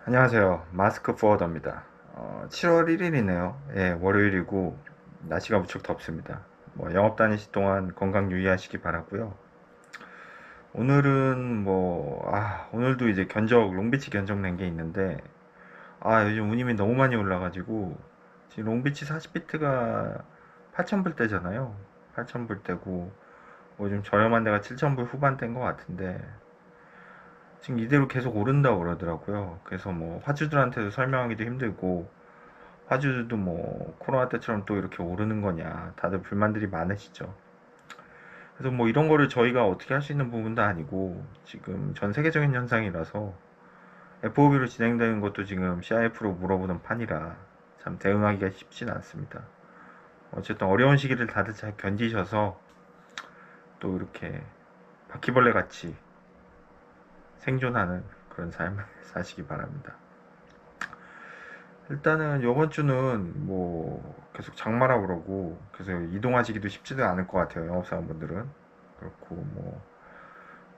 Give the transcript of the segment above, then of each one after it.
안녕하세요. 마스크 포워더입니다. 7월 1일이네요. 예, 월요일이고 날씨가 무척 덥습니다. 영업 다니실 동안 건강 유의하시기 바라고요. 오늘은 오늘도 이제 롱비치 견적 낸 게 있는데, 요즘 운임이 너무 많이 올라가지고 지금 롱비치 40비트가 8,000불대잖아요. 8,000불대고 좀 저렴한 데가 7,000불 후반대인 것 같은데 지금 이대로 계속 오른다고 그러더라고요. 그래서 화주들한테도 설명하기도 힘들고, 화주들도 코로나 때처럼 또 이렇게 오르는 거냐 다들 불만들이 많으시죠. 그래서 이런 거를 저희가 어떻게 할 수 있는 부분도 아니고 지금 전 세계적인 현상이라서 FOB로 진행되는 것도 지금 CIF로 물어보는 판이라 참 대응하기가 쉽진 않습니다. 어쨌든 어려운 시기를 다들 잘 견디셔서 또 이렇게 바퀴벌레 같이 생존하는 그런 삶을 사시기 바랍니다. 일단은 요번 주는 계속 장마라 그러고 그래서 이동하시기도 쉽지도 않을 것 같아요. 영업사원분들은. 그렇고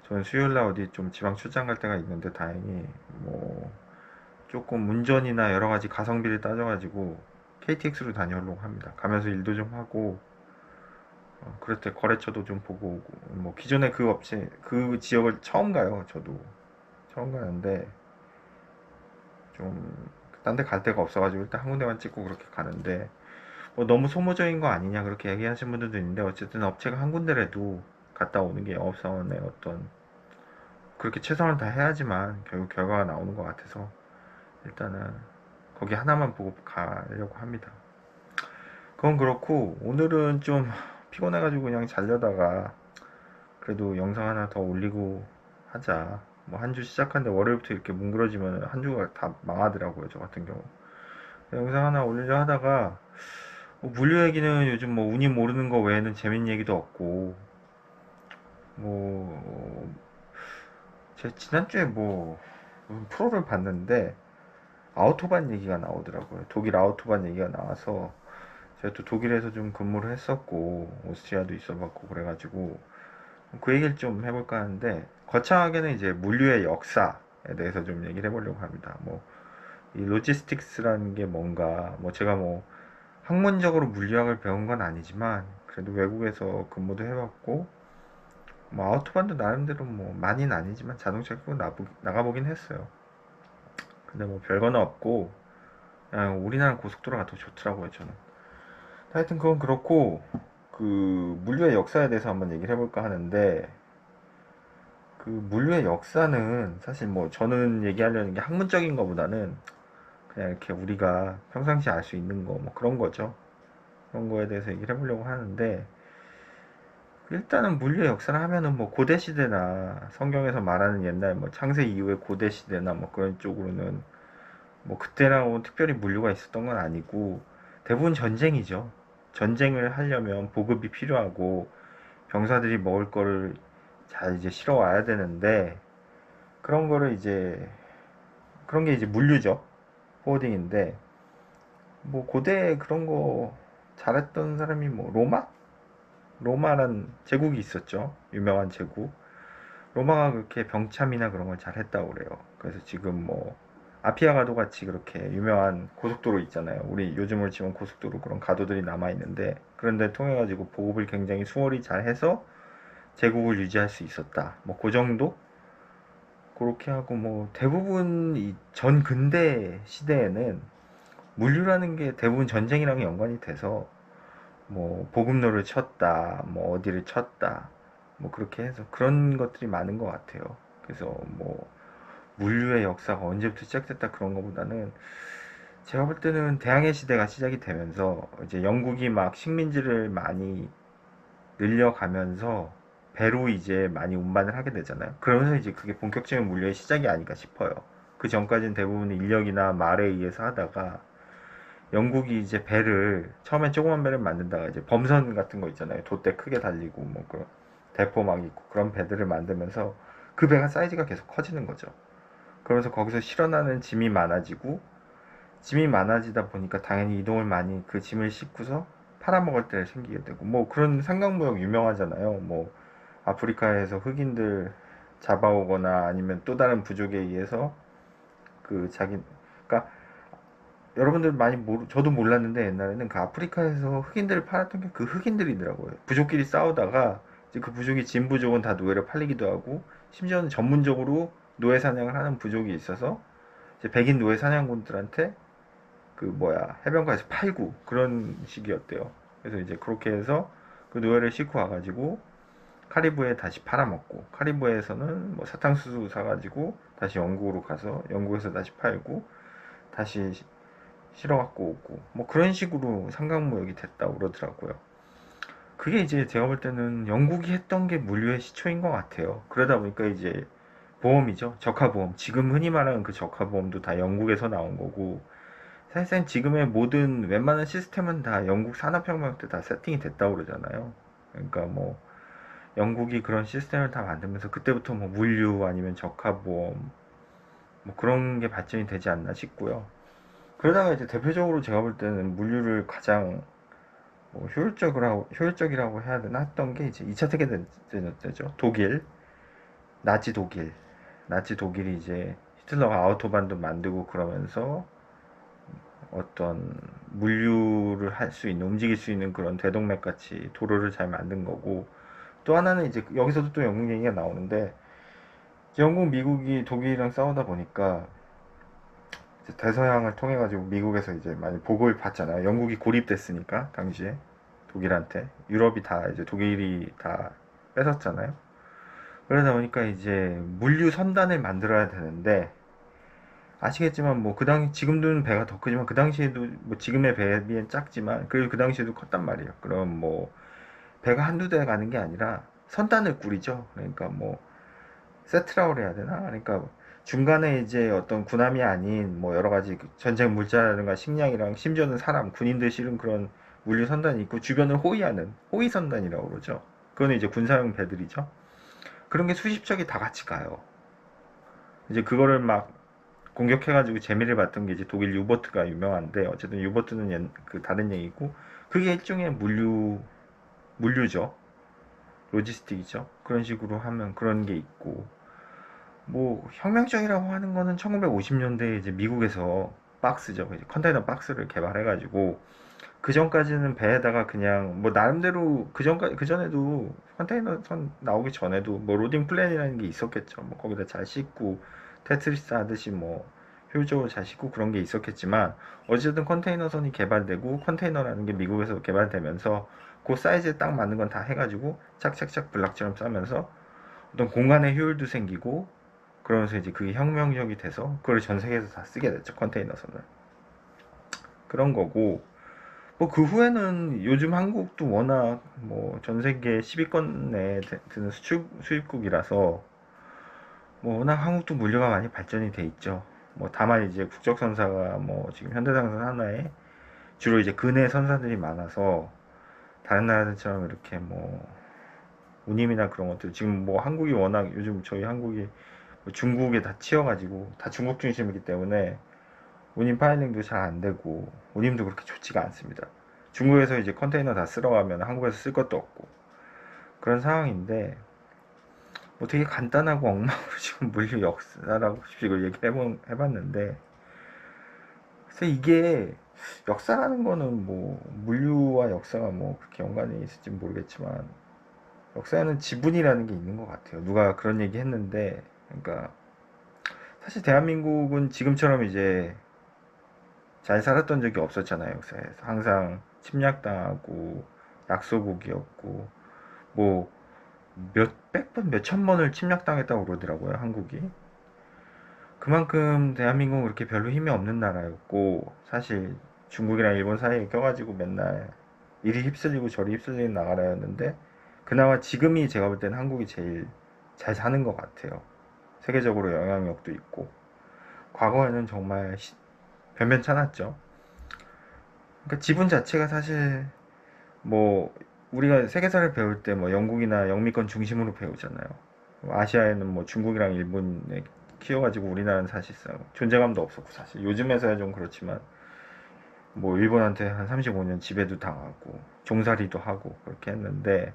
저는 수요일 날 어디 좀 지방 출장 갈 때가 있는데 다행히 조금 운전이나 여러 가지 가성비를 따져가지고 KTX로 다녀오려고 합니다. 가면서 일도 좀 하고 그럴 때 거래처도 좀 보고 오고 기존에 그 업체 그 지역을 처음 가요. 저도 처음 가는데 좀 딴 데 갈 데가 없어가지고 일단 한 군데만 찍고 그렇게 가는데 너무 소모적인 거 아니냐 그렇게 얘기하시는 분들도 있는데 어쨌든 업체가 한 군데라도 갔다 오는 게 영업사원의 어떤 그렇게 최선을 다해야지만 결국 결과가 나오는 것 같아서 일단은 거기 하나만 보고 가려고 합니다. 그건 그렇고 오늘은 좀 피곤해가지고 그냥 자려다가 그래도 영상 하나 더 올리고 하자. 한 주 시작하는데 월요일부터 이렇게 뭉그러지면 한 주가 다 망하더라고요. 저 같은 경우. 영상 하나 올리려 하다가 물류 얘기는 요즘 운이 모르는 거 외에는 재밌는 얘기도 없고 뭐 제가 지난주에 프로를 봤는데 아우토반 얘기가 나오더라고요. 독일 아우토반 얘기가 나와서 제가 또 독일에서 좀 근무를 했었고 오스트리아도 있어봤고 그래가지고 그 얘기를 좀 해볼까 하는데 거창하게는 이제 물류의 역사에 대해서 좀 얘기를 해보려고 합니다. 이 로지스틱스라는 게 뭔가 제가 학문적으로 물리학을 배운 건 아니지만 그래도 외국에서 근무도 해봤고 아우토반도 나름대로 많이는 아니지만 자동차 끼고 나가보긴 했어요. 근데 별거는 없고 그냥 우리나라 고속도로가 더 좋더라고요 저는. 하여튼 그건 그렇고 그 물류의 역사에 대해서 한번 얘기를 해볼까 하는데 그 물류의 역사는 사실 저는 얘기하려는 게 학문적인 것보다는 그냥 이렇게 우리가 평상시에 알 수 있는 거 그런 거죠. 그런 거에 대해서 얘기를 해보려고 하는데 일단은 물류의 역사를 하면은 고대 시대나 성경에서 말하는 옛날 창세 이후의 고대 시대나 그런 쪽으로는 그때랑 특별히 물류가 있었던 건 아니고 대부분 전쟁이죠. 전쟁을 하려면 보급이 필요하고 병사들이 먹을 거를 잘 이제 실어 와야 되는데 그런 거를 이제 그런 게 이제 물류죠. 포워딩인데 고대에 그런 거 잘했던 사람이 로마? 로마란 제국이 있었죠. 유명한 제국. 로마가 그렇게 병참이나 그런 걸 잘했다고 그래요. 그래서 지금 아피아 가도 같이 그렇게 유명한 고속도로 있잖아요. 우리 요즘으로 치면 고속도로 그런 가도들이 남아 있는데 그런 데 통해 가지고 보급을 굉장히 수월히 잘해서 제국을 유지할 수 있었다. 그 정도? 그렇게 하고 대부분 이 전 근대 시대에는 물류라는 게 대부분 전쟁이랑 연관이 돼서 보급로를 쳤다, 어디를 쳤다, 그렇게 해서 그런 것들이 많은 것 같아요. 그래서 물류의 역사가 언제부터 시작됐다 그런 것보다는 제가 볼 때는 대항해 시대가 시작이 되면서 이제 영국이 막 식민지를 많이 늘려가면서 배로 이제 많이 운반을 하게 되잖아요. 그러면서 이제 그게 본격적인 물류의 시작이 아닐까 싶어요. 그 전까지는 대부분 인력이나 말에 의해서 하다가 영국이 이제 배를 처음엔 조그만 배를 만든다가 이제 범선 같은 거 있잖아요. 돛대 크게 달리고 그 대포 막 있고 그런 배들을 만들면서 그 배가 사이즈가 계속 커지는 거죠. 그러면서 거기서 실어나는 짐이 많아지고 짐이 많아지다 보니까 당연히 이동을 많이 그 짐을 싣고서 팔아먹을 때 생기게 되고 그런 상강무역 유명하잖아요. 아프리카에서 흑인들 잡아오거나 아니면 또 다른 부족에 의해서 그 자기, 그러니까 여러분들 많이 저도 몰랐는데 옛날에는 그 아프리카에서 흑인들을 팔았던 게 그 흑인들이더라고요. 부족끼리 싸우다가 이제 그 부족이 진 부족은 다 노예로 팔리기도 하고, 심지어는 전문적으로 노예 사냥을 하는 부족이 있어서 이제 백인 노예 사냥꾼들한테 그 뭐야 해변가에서 팔고 그런 식이었대요. 그래서 이제 그렇게 해서 그 노예를 싣고 와가지고 카리브에 다시 팔아먹고, 카리브에서는 뭐 사탕수수 사가지고 다시 영국으로 가서 영국에서 다시 팔고 다시 실어갖고 오고, 뭐 그런 식으로 상강무역이 됐다고 그러더라고요. 그게 이제 제가 볼 때는 영국이 했던 게 물류의 시초인 것 같아요. 그러다 보니까 이제 보험이죠. 적화보험. 지금 흔히 말하는 그 적화보험도 다 영국에서 나온 거고, 사실상 지금의 모든 웬만한 시스템은 다 영국 산업혁명 때 다 세팅이 됐다고 그러잖아요. 그러니까 뭐 영국이 그런 시스템을 다 만들면서 그때부터 뭐 물류 아니면 적화보험 뭐 그런 게 발전이 되지 않나 싶고요. 그러다가 이제 대표적으로 제가 볼 때는 물류를 가장 뭐 효율적이라고 해야 되나 했던 게 이제 2차 세계대전이었죠. 독일, 나치 독일. 나치 독일이 이제 히틀러가 아우토반도 만들고 그러면서 어떤 물류를 할 수 있는, 움직일 수 있는 그런 대동맥 같이 도로를 잘 만든 거고, 또 하나는 이제 여기서도 또 영국 얘기가 나오는데, 영국, 미국이 독일이랑 싸우다 보니까 대서양을 통해 가지고 미국에서 이제 많이 보고를 받잖아요. 영국이 고립됐으니까 당시에 독일한테 유럽이 다 이제 독일이 다 뺏었잖아요. 그러다 보니까 이제 물류 선단을 만들어야 되는데, 아시겠지만 뭐 그 당시 지금도 배가 더 크지만 그 당시에도 뭐 지금의 배에 비해 작지만 그래도 그 당시에도 컸단 말이에요. 그럼 뭐 배가 한두 대 가는 게 아니라 선단을 꾸리죠. 그러니까 뭐 세트라고 해야 되나? 그러니까 중간에 이제 어떤 군함이 아닌 뭐 여러 가지 전쟁 물자라든가 식량이랑 심지어는 사람, 군인들 실은 그런 물류 선단이 있고 주변을 호위하는 호위 선단이라고 그러죠. 그거는 이제 군사용 배들이죠. 그런 게 수십 척이 다 같이 가요. 이제 그거를 막 공격해가지고 재미를 봤던 게 이제 독일 유보트가 유명한데, 어쨌든 유보트는 그 다른 얘기고, 그게 일종의 물류죠. 로지스틱이죠. 그런 식으로 하면 그런 게 있고, 뭐 혁명적이라고 하는 거는 1950년대에 이제 미국에서 박스죠. 이제 컨테이너 박스를 개발해가지고, 그 전까지는 배에다가 그냥 뭐 나름대로 그 전에도 컨테이너 선 나오기 전에도 뭐 로딩 플랜이라는 게 있었겠죠. 뭐 거기다 잘 싣고 테트리스 하듯이 뭐 효율적으로 잘 싣고 그런 게 있었겠지만, 어쨌든 컨테이너 선이 개발되고 컨테이너라는 게 미국에서 개발되면서 그 사이즈에 딱 맞는 건 다 해가지고 착착착 블락처럼 싸면서 어떤 공간의 효율도 생기고, 그러면서 이제 그게 혁명적이 돼서 그걸 전 세계에서 다 쓰게 됐죠. 컨테이너 선을. 그런 거고, 뭐 그 후에는 요즘 한국도 워낙 뭐 전 세계 10위권 내에 드는 수입국이라서 뭐 워낙 한국도 물류가 많이 발전이 돼 있죠. 뭐 다만 이제 국적선사가 뭐 지금 현대상선 하나에 주로 이제 근해 선사들이 많아서 다른 나라들처럼 이렇게 뭐 운임이나 그런 것들, 지금 뭐 한국이 워낙 요즘 저희 한국이 뭐 중국에 다 치여가지고 다 중국 중심이기 때문에 운임 파일링도 잘 안 되고 운임도 그렇게 좋지가 않습니다. 중국에서 이제 컨테이너 다 쓸어가면 한국에서 쓸 것도 없고 그런 상황인데, 뭐 되게 간단하고 엉망으로 지금 물류 역사라고 이걸 얘기해봤는데, 그래서 이게 역사라는 거는 뭐 물류와 역사가 뭐 그렇게 연관이 있을지 모르겠지만, 역사에는 지분이라는 게 있는 것 같아요. 누가 그런 얘기 했는데, 그러니까 사실 대한민국은 지금처럼 이제 잘 살았던 적이 없었잖아요. 역사에서 항상 침략당하고 약소국이었고, 뭐 몇백 번, 몇천 번을 침략당했다고 그러더라고요, 한국이. 그만큼 대한민국은 그렇게 별로 힘이 없는 나라였고, 사실 중국이랑 일본 사이에 껴가지고 맨날 이리 휩쓸리고 저리 휩쓸리는 나라였는데, 그나마 지금이 제가 볼 때는 한국이 제일 잘 사는 것 같아요. 세계적으로 영향력도 있고. 과거에는 정말 변변찮았죠. 그러니까 지분 자체가 사실 뭐 우리가 세계사를 배울 때 뭐 영국이나 영미권 중심으로 배우잖아요. 아시아에는 뭐 중국이랑 일본에 키워가지고 우리나라는 사실상 존재감도 없었고, 사실 요즘에서야 좀 그렇지만 뭐 일본한테 한 35년 지배도 당하고 종살이도 하고 그렇게 했는데,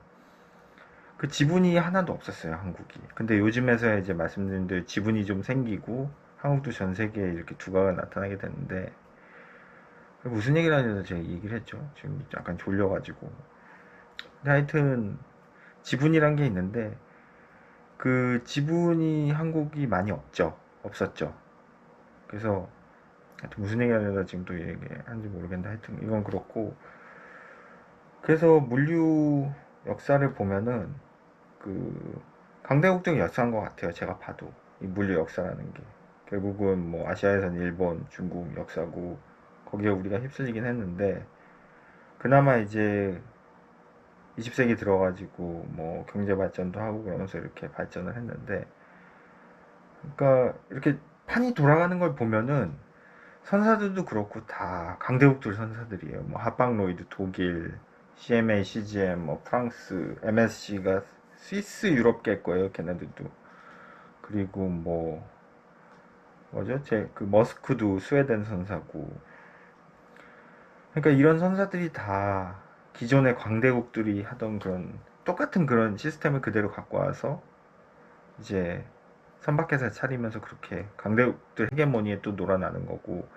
그 지분이 하나도 없었어요, 한국이. 근데 요즘에서야 이제 말씀드린 대로 지분이 좀 생기고 한국도 전 세계에 이렇게 두각을 나타나게 됐는데, 무슨 얘기를 하냐면 제가 얘기를 했죠. 지금 약간 졸려가지고. 근데 하여튼 지분이란 게 있는데, 그 지분이 한국이 많이 없었죠. 그래서 하여튼 무슨 얘기 하려다 지금 또 얘기하는지 모르겠는데, 하여튼 이건 그렇고, 그래서 물류 역사를 보면은 그 강대국적인 역사인 것 같아요. 제가 봐도 이 물류 역사라는 게 결국은 뭐 아시아에선 일본, 중국 역사고, 거기에 우리가 휩쓸리긴 했는데, 그나마 이제 20세기 들어가지고 뭐 경제 발전도 하고 그러면서 이렇게 발전을 했는데, 그러니까 이렇게 판이 돌아가는 걸 보면은 선사들도 그렇고 다 강대국들 선사들이에요. 뭐 하빵로이드 독일, CMA, CGM, 뭐 프랑스, MSC가 스위스 유럽계일 거예요, 걔네들도. 그리고 뭐 뭐죠? 제 그 머스크도 스웨덴 선사고. 그러니까 이런 선사들이 다 기존의 강대국들이 하던 그런 똑같은 그런 시스템을 그대로 갖고 와서 이제 선박회사 차리면서 그렇게 강대국들 헤게모니에 또 놀아나는 거고.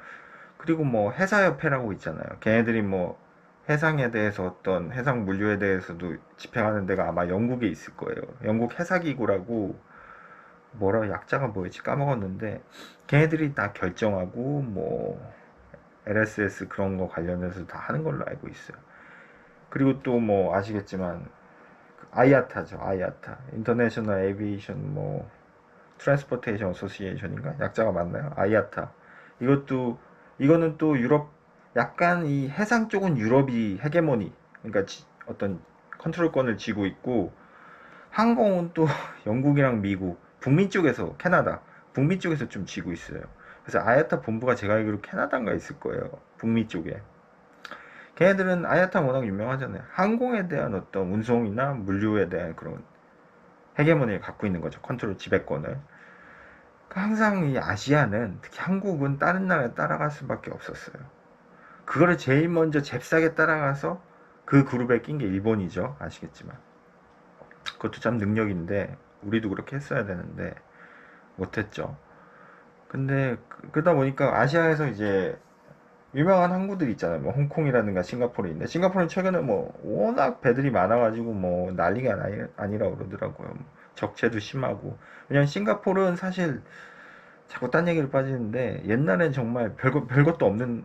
그리고 뭐 해사협회라고 있잖아요. 걔네들이 뭐 해상에 대해서 어떤 해상 물류에 대해서도 집행하는 데가 아마 영국에 있을 거예요. 영국 해사기구라고, 뭐라 약자가 뭐였지 까먹었는데, 걔네들이 다 결정하고 뭐 LSS 그런 거 관련해서 다 하는 걸로 알고 있어요. 그리고 또 뭐 아시겠지만 아이아타죠. 아이아타 인터내셔널 에비에이션 뭐 트랜스포테이션 어소시에이션인가, 약자가 맞나요? 아이아타. 이것도, 이거는 또 유럽, 약간 이 해상 쪽은 유럽이 헤게모니, 그러니까 어떤 컨트롤권을 쥐고 있고, 항공은 또 영국이랑 미국, 북미 쪽에서 캐나다, 북미 쪽에서 좀 쥐고 있어요. 그래서 아야타 본부가 제가 알기로 캐나다인가 있을 거예요. 북미 쪽에. 걔네들은 아야타 워낙 유명하잖아요. 항공에 대한 어떤 운송이나 물류에 대한 그런 헤게모니를 갖고 있는 거죠. 컨트롤 지배권을. 항상 이 아시아는, 특히 한국은 다른 나라에 따라갈 수밖에 없었어요. 그거를 제일 먼저 잽싸게 따라가서 그 그룹에 낀 게 일본이죠. 아시겠지만. 그것도 참 능력인데, 우리도 그렇게 했어야 되는데 못했죠. 근데 그러다 보니까 아시아에서 이제 유명한 항구들 있잖아요. 뭐 홍콩이라든가 싱가포르 있는데, 싱가포르는 최근에 뭐 워낙 배들이 많아가지고 뭐 난리가 아니라 그러더라고요. 뭐 적체도 심하고. 왜냐면 싱가포르는 사실, 자꾸 딴 얘기를 빠지는데, 옛날엔 정말 별것도 없는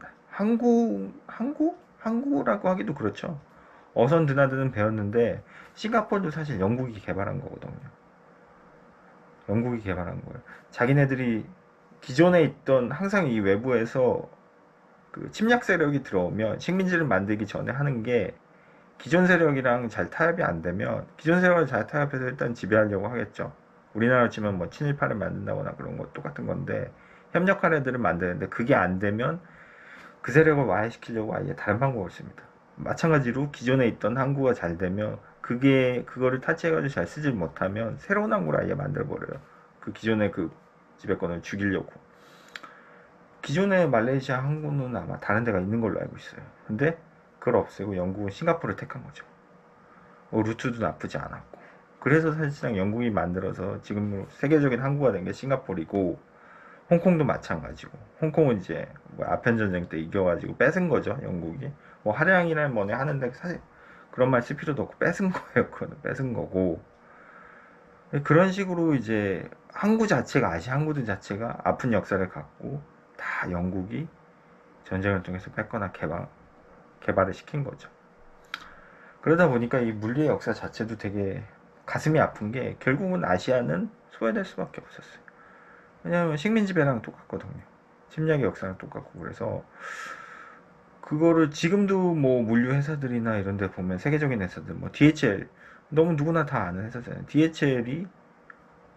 항구라고 하기도 그렇죠. 어선 드나드는 배였는데, 싱가포르도 사실 영국이 개발한 거거든요. 영국이 개발한 거예요. 자기네들이 기존에 있던, 항상 이 외부에서 그 침략 세력이 들어오면 식민지를 만들기 전에 하는 게, 기존 세력이랑 잘 타협이 안 되면 기존 세력을 잘 타협해서 일단 지배하려고 하겠죠. 우리나라 치면 뭐 친일파를 만든다거나 그런 거 똑같은 건데, 협력한 애들을 만드는데 그게 안 되면 그 세력을 와해시키려고 아예 다른 방법을 씁니다. 마찬가지로 기존에 있던 항구가 잘 되면, 그거를 타치해가지고 잘 쓰지 못하면 새로운 항구를 아예 만들어 버려요. 그 기존의 그 지배권을 죽이려고. 기존의 말레이시아 항구는 아마 다른 데가 있는 걸로 알고 있어요. 근데 그걸 없애고 영국은 싱가포르를 택한 거죠. 루트도 나쁘지 않았고. 그래서 사실상 영국이 만들어서 지금 세계적인 항구가 된 게 싱가포르이고, 홍콩도 마찬가지고. 홍콩은 이제 뭐 아편 전쟁 때 이겨가지고 뺏은 거죠, 영국이. 뭐 할양이란 뭐네 하는데, 사실 그런 말 쓸 필요도 없고 뺏은 거예요. 그거는 뺏은 거고. 그런 식으로 이제 항구 자체가, 아시아 항구들 자체가 아픈 역사를 갖고, 다 영국이 전쟁을 통해서 뺏거나 개발을 시킨 거죠. 그러다 보니까 이 물리의 역사 자체도 되게 가슴이 아픈 게, 결국은 아시아는 소외될 수밖에 없었어요. 왜냐하면 식민 지배랑 똑같거든요. 침략의 역사랑 똑같고. 그래서 그거를 지금도 뭐 물류 회사들이나 이런 데 보면, 세계적인 회사들 뭐 DHL, 너무 누구나 다 아는 회사잖아요. DHL이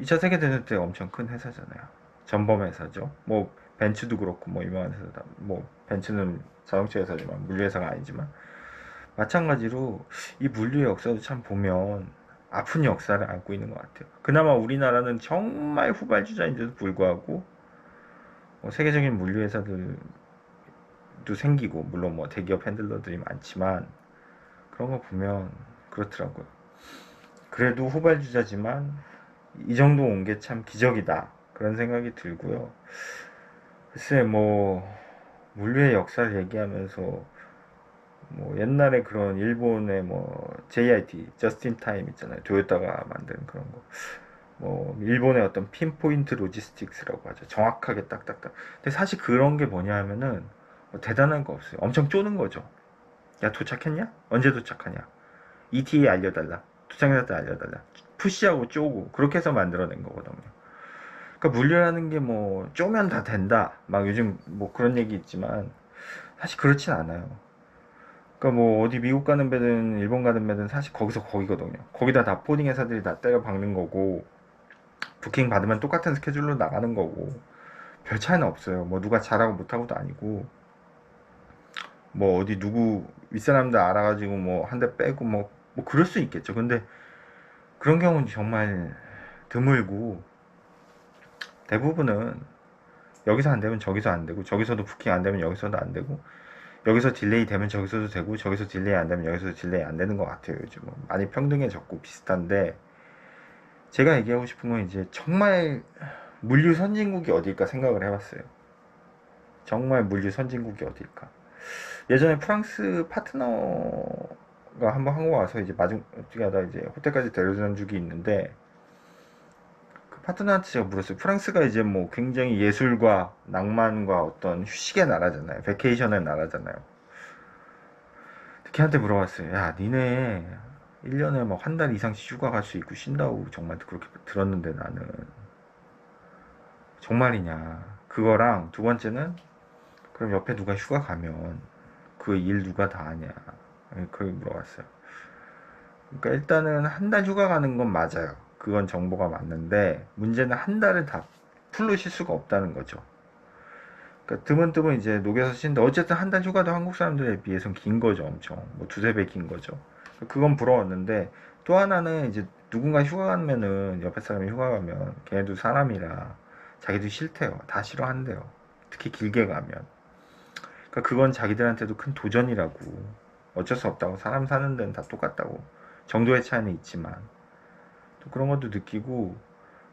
2차 세계대전 때 엄청 큰 회사잖아요. 전범 회사죠. 뭐 벤츠도 그렇고 뭐 유명한 회사다. 뭐 벤츠는 자동차 회사지만 물류 회사가 아니지만, 마찬가지로 이 물류의 역사도 참 보면 아픈 역사를 안고 있는 것 같아요. 그나마 우리나라는 정말 후발주자인데도 불구하고 뭐 세계적인 물류 회사들도 생기고, 물론 뭐 대기업 핸들러들이 많지만, 그런 거 보면 그렇더라고요. 그래도 후발주자지만 이 정도 온 게 참 기적이다. 그런 생각이 들고요. 글쎄 뭐 물류의 역사를 얘기하면서 뭐 옛날에 그런 일본의 뭐 JIT, 저스틴 타임 있잖아요. 토요타가 만든 그런 거. 뭐 일본의 어떤 핀포인트 로지스틱스라고 하죠. 정확하게 딱딱딱. 근데 사실 그런 게 뭐냐 하면은 뭐 대단한 거 없어요. 엄청 쪼는 거죠. 야 도착했냐? 언제 도착하냐? ETA 알려달라. 도착했다 때 알려달라. 푸시하고 쪼고 그렇게 해서 만들어낸 거거든요. 그러니까 물류라는 게 뭐 쪼면 다 된다. 막 요즘 뭐 그런 얘기 있지만 사실 그렇진 않아요. 그러니까 뭐 어디 미국 가는 배든 일본 가는 배든 사실 거기서 거기거든요. 거기다 다 포딩 회사들이 다 때려 박는 거고 부킹 받으면 똑같은 스케줄로 나가는 거고 별 차이는 없어요. 뭐 누가 잘하고 못하고도 아니고 뭐 어디 누구 윗사람들 알아가지고 뭐 한 대 빼고 뭐 그럴 수 있겠죠. 근데 그런 경우는 정말 드물고 대부분은 여기서 안 되면 저기서 안 되고 저기서도 부킹 안 되면 여기서도 안 되고 여기서 딜레이 되면 저기서도 되고 저기서 딜레이 안 되면 여기서도 딜레이 안 되는 것 같아요. 요즘은 많이 평등해졌고 비슷한데 제가 얘기하고 싶은 건 이제 정말 물류 선진국이 어딜까 생각을 해봤어요. 정말 물류 선진국이 어딜까. 예전에 프랑스 파트너가 한번 한국 와서 이제 마중 어떻게 하다 이제 호텔까지 데려준 적이 있는데 그 파트너한테 제가 물었어요. 프랑스가 이제 뭐 굉장히 예술과 낭만과 어떤 휴식의 나라잖아요. 베케이션의 나라잖아요. 걔한테 물어봤어요. 야, 니네 1년에 뭐 한 달 이상씩 휴가 갈 수 있고 쉰다고 정말 그렇게 들었는데 나는 정말이냐. 그거랑 두 번째는 그럼 옆에 누가 휴가 가면 그 일 누가 다 하냐. 그걸 물어봤어요. 그러니까 일단은 한 달 휴가 가는 건 맞아요. 그건 정보가 맞는데 문제는 한 달을 다 풀로 쉴 수가 없다는 거죠. 그러니까 드문드문 이제 녹여서 쉬는데 어쨌든 한 달 휴가도 한국 사람들에 비해서는 긴 거죠. 엄청 뭐 두세 배 긴 거죠. 그건 부러웠는데 또 하나는 이제 누군가 휴가 가면은 옆에 사람이 휴가 가면 걔네도 사람이라 자기도 싫대요. 다 싫어한대요. 특히 길게 가면. 그러니까 그건 자기들한테도 큰 도전이라고 어쩔 수 없다고 사람 사는 데는 다 똑같다고 정도의 차이는 있지만 또 그런 것도 느끼고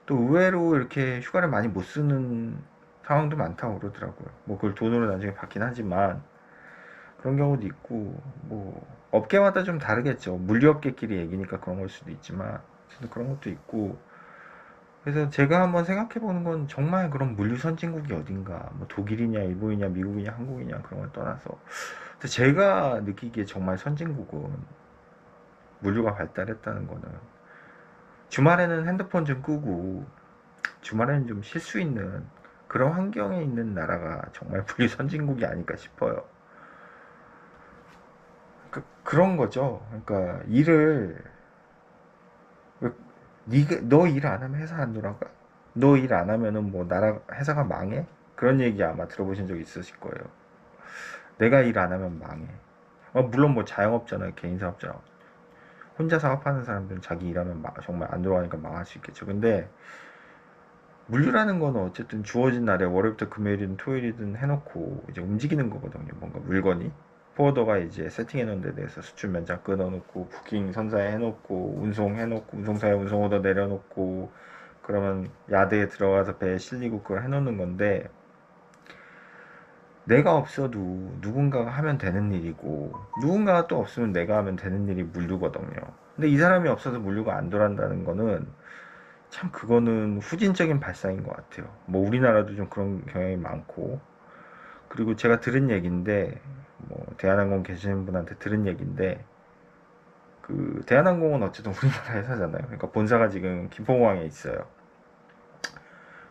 또 의외로 이렇게 휴가를 많이 못 쓰는 상황도 많다고 그러더라고요. 뭐 그걸 돈으로 나중에 받긴 하지만 그런 경우도 있고 뭐 업계마다 좀 다르겠죠. 물류업계끼리 얘기니까 그런 걸 수도 있지만 그런 것도 있고 그래서 제가 한번 생각해 보는 건 정말 그런 물류 선진국이 어딘가 뭐 독일이냐 일본이냐 미국이냐 한국이냐 그런 걸 떠나서 제가 느끼기에 정말 선진국은 물류가 발달했다는 거는 주말에는 핸드폰 좀 끄고 주말에는 좀 쉴 수 있는 그런 환경에 있는 나라가 정말 물류 선진국이 아닐까 싶어요. 그런 거죠. 그러니까 일을 네가 너 일 안 하면 회사 안 돌아가? 너 일 안 하면은 뭐 나라 회사가 망해? 그런 얘기 아마 들어보신 적 있으실 거예요. 내가 일 안 하면 망해. 물론 뭐 자영업자나 개인 사업자 혼자 사업하는 사람들은 자기 일하면 정말 안 돌아가니까 망할 수 있겠죠. 근데 물류라는 거는 어쨌든 주어진 날에 월요일부터 금요일이든 토요일이든 해놓고 이제 움직이는 거거든요. 뭔가 물건이. 포워더가 이제 세팅해놓은 데 대해서 수출 면접 끊어놓고 부킹 선사해 놓고 운송해놓고 운송사에 운송 오더 내려놓고 그러면 야드에 들어가서 배에 실리고 그걸 해놓는 건데 내가 없어도 누군가가 하면 되는 일이고 누군가가 또 없으면 내가 하면 되는 일이 물류거든요. 근데 이 사람이 없어서 물류가 안 돌아간다는 거는 참 그거는 후진적인 발상인 것 같아요. 뭐 우리나라도 좀 그런 경향이 많고 그리고 제가 들은 얘기인데 뭐 대한항공 계시는 분한테 들은 얘기인데 그 대한항공은 어쨌든 우리나라 회사잖아요. 그러니까 본사가 지금 김포공항에 있어요.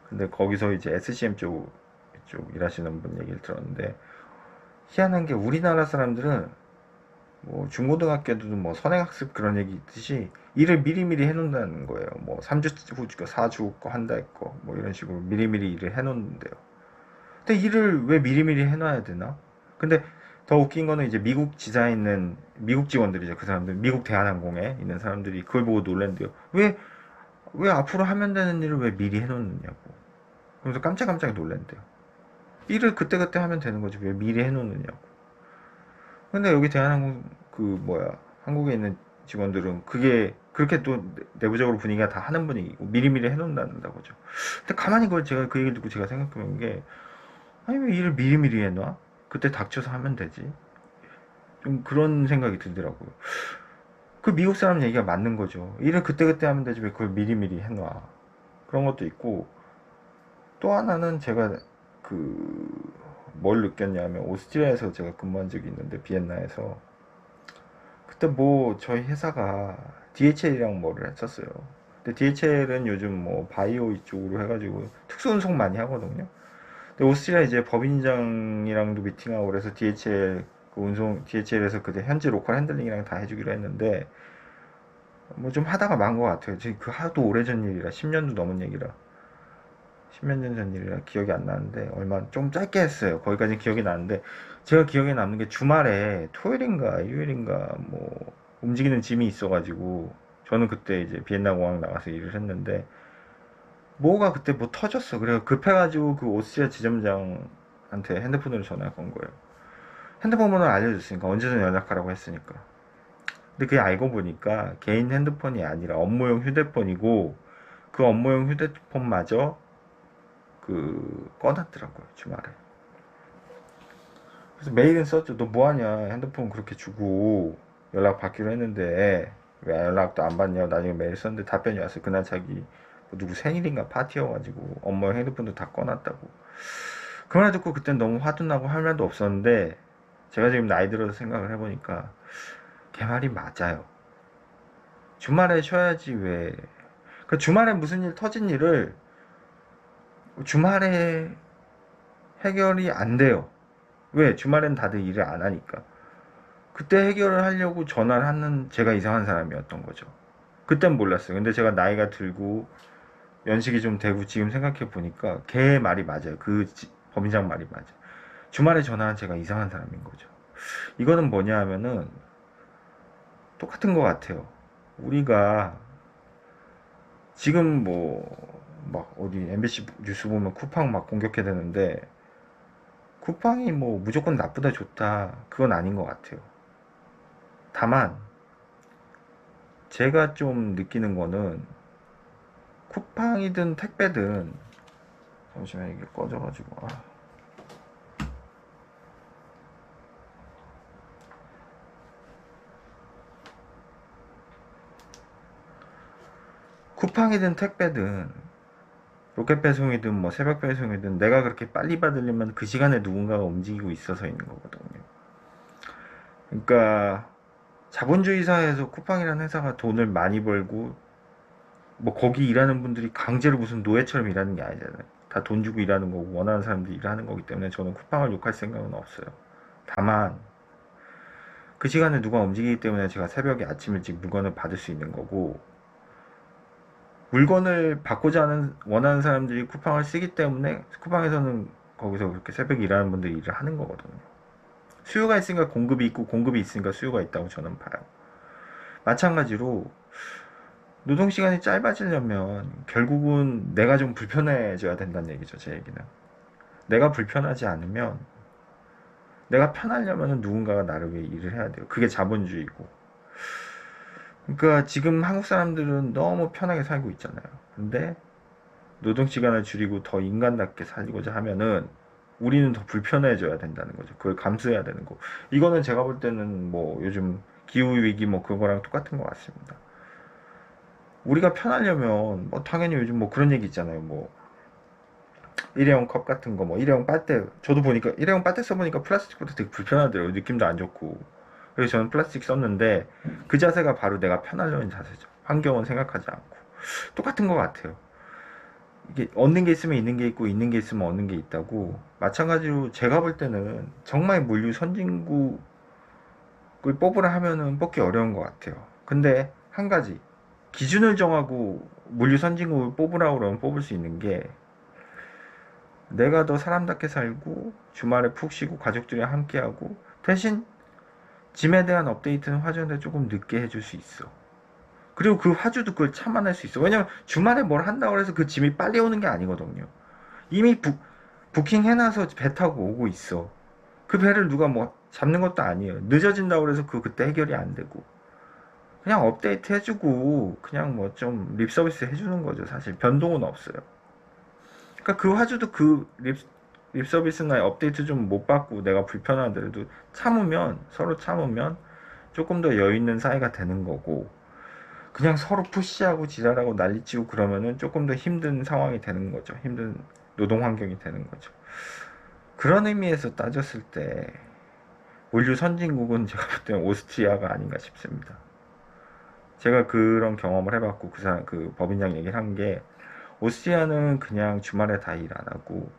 근데 거기서 이제 SCM 쪽 일하시는 분 얘기를 들었는데 희한한 게 우리나라 사람들은 뭐 중고등학교도 뭐 선행학습 그런 얘기 있듯이 일을 미리미리 해놓는다는 거예요. 뭐 3주 후 거, 4주 거, 한 달 거, 뭐 이런 식으로 미리미리 일을 해놓는데요. 근데 일을 왜 미리미리 해놔야 되나? 근데 더 웃긴 거는 이제 미국 지사에 있는 미국 직원들이죠. 그 사람들, 미국 대한항공에 있는 사람들이 그걸 보고 놀란대요. 왜 앞으로 하면 되는 일을 왜 미리 해놓느냐고. 그러면서 깜짝깜짝 놀란대요. 일을 그때그때 하면 되는 거지. 왜 미리 해놓느냐고. 근데 여기 대한항공 그 뭐야 한국에 있는 직원들은 그게 그렇게 또 내부적으로 분위기가 다 하는 분위기고 미리미리 해놓는다는 거죠. 근데 가만히 그걸 제가 그 얘기를 듣고 제가 생각해본 게, 아니 왜 일을 미리미리 해놔? 그때 닥쳐서 하면 되지. 좀 그런 생각이 들더라고요. 그 미국 사람 얘기가 맞는 거죠. 일을 그때그때 하면 되지 왜 그걸 미리미리 해놔. 그런 것도 있고, 또 하나는 제가 뭘 느꼈냐면, 오스트리아에서 제가 근무한 적이 있는데, 비엔나에서. 그때 뭐, 저희 회사가 DHL이랑 뭐를 했었어요. 근데 DHL은 요즘 뭐, 바이오 이쪽으로 해가지고 특수운송 많이 하거든요. 근데 오스트리아 이제 법인장이랑도 미팅하고 그래서 DHL, DHL에서 그때 현지 로컬 핸들링이랑 다 해주기로 했는데, 뭐 좀 하다가 만 것 같아요. 지금 그 하도 오래전 일이라, 10년도 넘은 얘기라. 10몇 년 전 일이라 기억이 안 나는데 얼마 좀 짧게 했어요. 거기까지 기억이 나는데 제가 기억에 남는 게 주말에 토요일인가 일요일인가 뭐 움직이는 짐이 있어가지고 저는 그때 이제 비엔나 공항 나가서 일을 했는데 뭐가 그때 뭐 터졌어. 그래서 급해가지고 그 오스트리아 지점장한테 핸드폰으로 전화 건 거예요. 핸드폰 번호를 알려줬으니까 언제든 연락하라고 했으니까. 근데 그게 알고 보니까 개인 핸드폰이 아니라 업무용 휴대폰이고 그 업무용 휴대폰마저 꺼놨더라고요, 주말에. 그래서 메일은 썼죠. 너 뭐하냐, 핸드폰 그렇게 주고 연락 받기로 했는데 왜 연락도 안 받냐. 나중에 메일 썼는데 답변이 왔어요. 그날 자기 뭐 누구 생일인가 파티여가지고 엄마 핸드폰도 다 꺼놨다고. 그 말 듣고 그땐 너무 화도 나고 할 말도 없었는데 제가 지금 나이 들어서 생각을 해보니까 걔 말이 맞아요. 주말에 쉬어야지 왜. 그 주말에 무슨 일 터진 일을 주말에 해결이 안 돼요. 왜? 주말엔 다들 일을 안 하니까. 그때 해결을 하려고 전화를 하는 제가 이상한 사람이었던 거죠. 그땐 몰랐어요. 근데 제가 나이가 들고 연식이 좀 되고 지금 생각해 보니까 걔 말이 맞아요. 법인장 말이 맞아요. 주말에 전화한 제가 이상한 사람인 거죠. 이거는 뭐냐 하면은 똑같은 것 같아요. 우리가 지금 뭐 막 어디 MBC 뉴스 보면 쿠팡 막 공격해야 되는데 쿠팡이 뭐 무조건 나쁘다 좋다 그건 아닌 것 같아요. 다만 제가 좀 느끼는 거는 쿠팡이든 택배든, 잠시만 이게 꺼져가지고 쿠팡이든 택배든 로켓 배송이든 뭐 새벽 배송이든 내가 그렇게 빨리 받으려면 그 시간에 누군가가 움직이고 있어서 있는 거거든요. 그러니까 자본주의 사회에서 쿠팡이라는 회사가 돈을 많이 벌고 뭐 거기 일하는 분들이 강제로 무슨 노예처럼 일하는 게 아니잖아요. 다 돈 주고 일하는 거고 원하는 사람들이 일하는 거기 때문에 저는 쿠팡을 욕할 생각은 없어요. 다만 그 시간에 누가 움직이기 때문에 제가 새벽에 아침 일찍 물건을 받을 수 있는 거고, 물건을 받고자 하는 원하는 사람들이 쿠팡을 쓰기 때문에 쿠팡에서는 거기서 그렇게 새벽에 일하는 분들이 일을 하는 거거든요. 수요가 있으니까 공급이 있고 공급이 있으니까 수요가 있다고 저는 봐요. 마찬가지로 노동시간이 짧아지려면 결국은 내가 좀 불편해져야 된다는 얘기죠. 제 얘기는 내가 불편하지 않으면, 내가 편하려면 누군가가 나를 위해 일을 해야 돼요. 그게 자본주의고. 그러니까 지금 한국 사람들은 너무 편하게 살고 있잖아요. 근데 노동시간을 줄이고 더 인간답게 살고자 하면은 우리는 더 불편해져야 된다는 거죠. 그걸 감수해야 되는 거. 이거는 제가 볼 때는 뭐 요즘 기후위기 뭐 그거랑 똑같은 것 같습니다. 우리가 편하려면 뭐 당연히 요즘 뭐 그런 얘기 있잖아요. 뭐 일회용 컵 같은 거, 뭐 일회용 빨대. 저도 보니까 일회용 빨대 써보니까 플라스틱보다 되게 불편하더라고요. 느낌도 안 좋고. 그래서 저는 플라스틱 썼는데 그 자세가 바로 내가 편하려는 자세죠. 환경은 생각하지 않고. 똑같은 것 같아요. 이게 얻는 게 있으면 있는 게 있고 있는 게 있으면 얻는 게 있다고. 마찬가지로 제가 볼 때는 정말 물류 선진국을 뽑으라 하면은 뽑기 어려운 것 같아요. 근데 한 가지 기준을 정하고 물류 선진국을 뽑으라고 그러면 뽑을 수 있는 게, 내가 더 사람답게 살고 주말에 푹 쉬고 가족들이랑 함께하고 대신 짐에 대한 업데이트는 화주한테 조금 늦게 해줄 수 있어. 그리고 그 화주도 그걸 참아낼 수 있어. 왜냐면 주말에 뭘 한다고 해서 그 짐이 빨리 오는 게 아니거든요. 이미 부킹 해놔서 배 타고 오고 있어. 그 배를 누가 뭐 잡는 것도 아니에요. 늦어진다고 해서 그때 해결이 안 되고. 그냥 업데이트 해주고 그냥 뭐 좀 립 서비스 해주는 거죠. 사실 변동은 없어요. 그러니까 그 화주도 그 립 서비스나 업데이트 좀 못 받고 내가 불편하더라도 참으면, 서로 참으면 조금 더 여유 있는 사이가 되는 거고, 그냥 서로 푸시하고 지랄하고 난리치고 그러면은 조금 더 힘든 상황이 되는 거죠. 힘든 노동 환경이 되는 거죠. 그런 의미에서 따졌을 때 물류 선진국은 제가 볼 때는 오스트리아가 아닌가 싶습니다. 제가 그런 경험을 해봤고 그 법인장 얘기를 한 게, 오스트리아는 그냥 주말에 다 일 안 하고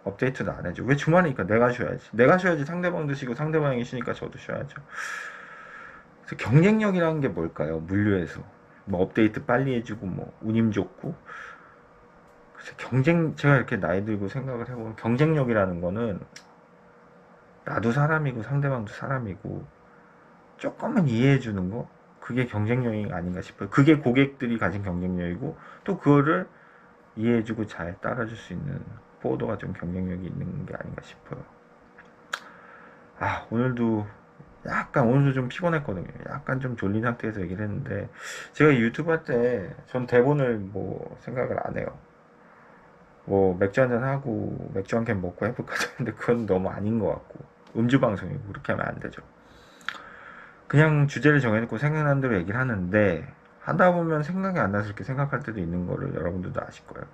업데이트도 안 해줘. 왜 주말이니까 내가 쉬어야지. 내가 쉬어야지 상대방도 쉬고 상대방이 쉬니까 저도 쉬어야죠. 그래서 경쟁력이라는 게 뭘까요? 물류에서 뭐 업데이트 빨리 해주고 뭐 운임 좋고. 그래서 제가 이렇게 나이 들고 생각을 해보면 경쟁력이라는 거는 나도 사람이고 상대방도 사람이고 조금만 이해해 주는 거, 그게 경쟁력이 아닌가 싶어요. 그게 고객들이 가진 경쟁력이고, 또 그거를 이해해 주고 잘 따라줄 수 있는 포워더가 좀 경쟁력이 있는 게 아닌가 싶어요. 오늘도 좀 피곤했거든요. 약간 좀 졸린 상태에서 얘기를 했는데, 제가 유튜브 할 때 전 대본을 뭐 생각을 안 해요. 뭐 맥주 한잔 하고 맥주 한 캔 먹고 해볼까 했는데 그건 너무 아닌 것 같고, 음주 방송이고 그렇게 하면 안 되죠. 그냥 주제를 정해놓고 생각난 대로 얘기를 하는데, 하다 보면 생각이 안 나서 이렇게 생각할 때도 있는 거를 여러분들도 아실 거예요.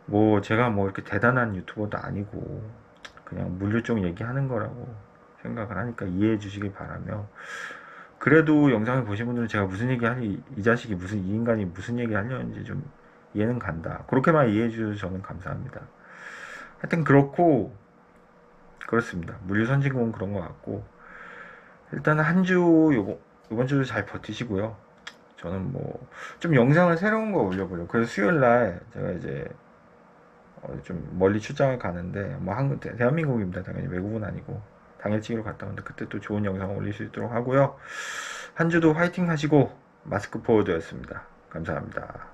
뭐 제가 뭐 이렇게 대단한 유튜버도 아니고 그냥 물류 쪽 얘기하는 거라고 생각을 하니까 이해해 주시길 바라며, 그래도 영상을 보신 분들은 제가 무슨 얘기 하니, 이 자식이 무슨, 이 인간이 무슨 얘기 하려는지 좀 이해는 간다, 그렇게만 이해해 주셔서 저는 감사합니다. 하여튼 그렇습니다. 물류 선진국은 그런 것 같고, 일단 한 주 요번 주도 잘 버티시고요. 저는 뭐 좀 영상을 새로운 거 올려보려고. 그래서 수요일 날 제가 이제 좀 멀리 출장을 가는데, 뭐 대한민국입니다. 당연히 외국은 아니고 당일치기로 갔다 오는데, 그때 또 좋은 영상 올릴 수 있도록 하고요. 한 주도 화이팅 하시고, 마스크 포워드였습니다. 감사합니다.